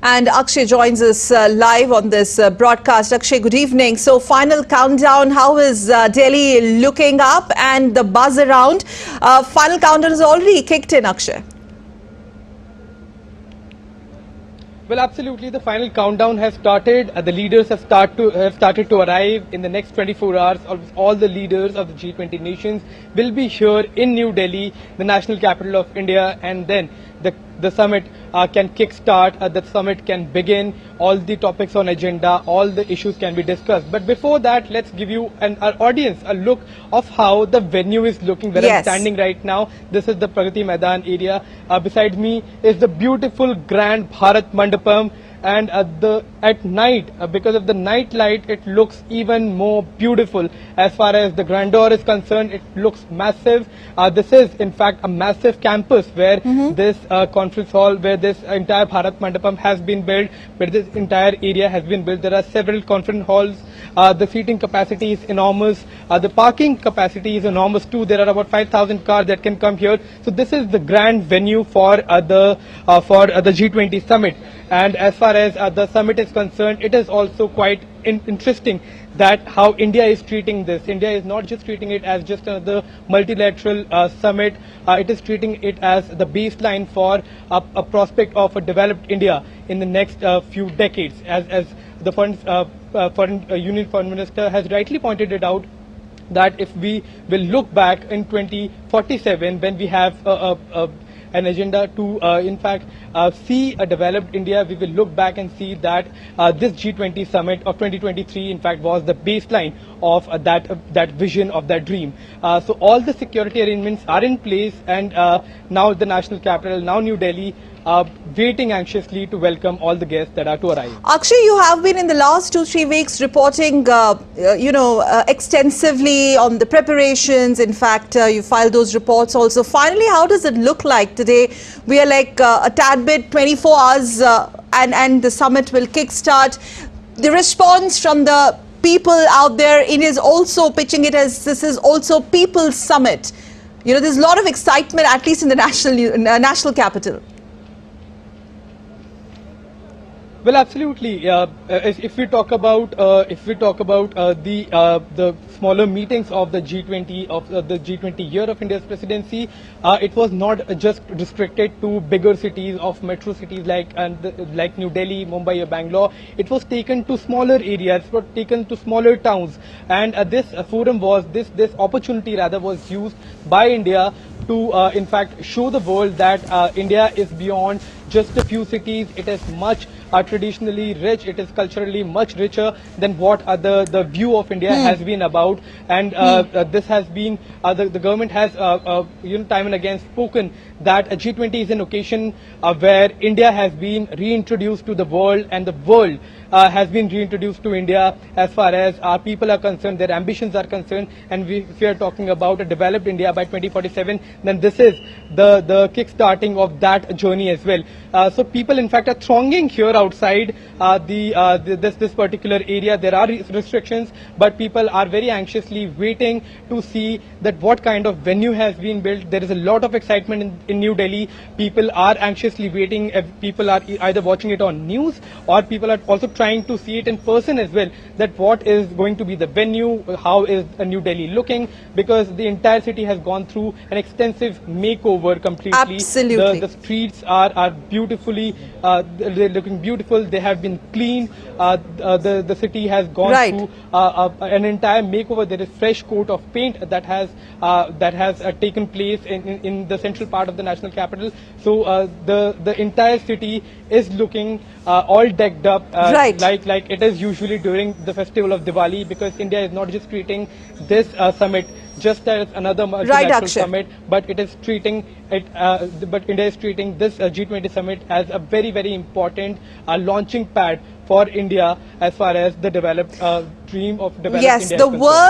And Akshay joins us live on this broadcast. Akshay, good evening. So final countdown, how is Delhi looking up and the buzz around? Final countdown has already kicked in, Akshay. Well, absolutely. The final countdown has started. The leaders have started to arrive in the next 24 hours. All the leaders of the G20 nations will be here in New Delhi, the national capital of India, and then the summit can kickstart. The summit can begin. All the topics on agenda, all the issues can be discussed. But before that, let's give you our audience a look of how the venue is looking. Where I'm standing right now, this is the Pragati Maidan area. Beside me is the beautiful Grand Bharat Mandapam. And at night, because of the night light, it looks even more beautiful. As far as the grandeur is concerned, it looks massive. This is, in fact, a massive campus where this conference hall, where this entire Bharat Mandapam has been built, where this entire area has been built. There are several conference halls. The seating capacity is enormous. The parking capacity is enormous too. There are about 5,000 cars that can come here. So this is the grand venue for the G20 Summit. And as far as the summit is concerned, it is also quite interesting that how India is treating this. India is not just treating it as just another multilateral summit. It is treating it as the baseline for a prospect of a developed India in the next few decades. As the Union Foreign Minister has rightly pointed it out, that if we will look back in 2047, when we have an agenda to, in fact, see a developed India, we will look back and see that this G20 Summit of 2023, in fact, was the baseline of that vision, of that dream. So all the security arrangements are in place, and now the national capital, now New Delhi, waiting anxiously to welcome all the guests that are to arrive. Akshay, you have been in the last 2-3 weeks reporting, extensively on the preparations. In fact, you filed those reports also. Finally, how does it look like today? We are like a tad bit 24 hours and the summit will kickstart. The response from the people out there, it is also pitching it as this is also People's Summit. There's a lot of excitement, at least in the national capital. Well, absolutely. If we talk about the smaller meetings of the G20 the G20 year of India's presidency, it was not just restricted to bigger cities of metro cities like New Delhi, Mumbai, or Bangalore. It was taken to smaller areas, it was taken to smaller towns, and this forum was this opportunity rather was used by India to in fact show the world that India is beyond just a few cities. It is much traditionally rich. It is culturally much richer than what the view of India has been about. And this has been the government has time and again spoken that G20 is an occasion where India has been reintroduced to the world, and the world has been reintroduced to India as far as our people are concerned, their ambitions are concerned. And if we are talking about a developed India by 2047, then this is the kick-starting of that journey as well. So people, in fact, are thronging here outside this particular area. There are restrictions, but people are very anxiously waiting to see that what kind of venue has been built. There is a lot of excitement in New Delhi. People are anxiously waiting. People are either watching it on news, or people are also trying to see it in person as well, that what is going to be the venue, how is New Delhi looking, because the entire city has gone through an extensive makeover completely. Absolutely. The streets are beautifully, they're looking beautiful, they have been cleaned, the city has gone through an entire makeover. There is fresh coat of paint that has taken place in the central part of the national capital. So the entire city is looking all decked up like it is usually during the festival of Diwali, because India is not just treating this summit just as another multilateral summit, but it is treating it. But India is treating this G20 summit as a very, very important launching pad for India as far as the developed dream of developed India is concerned.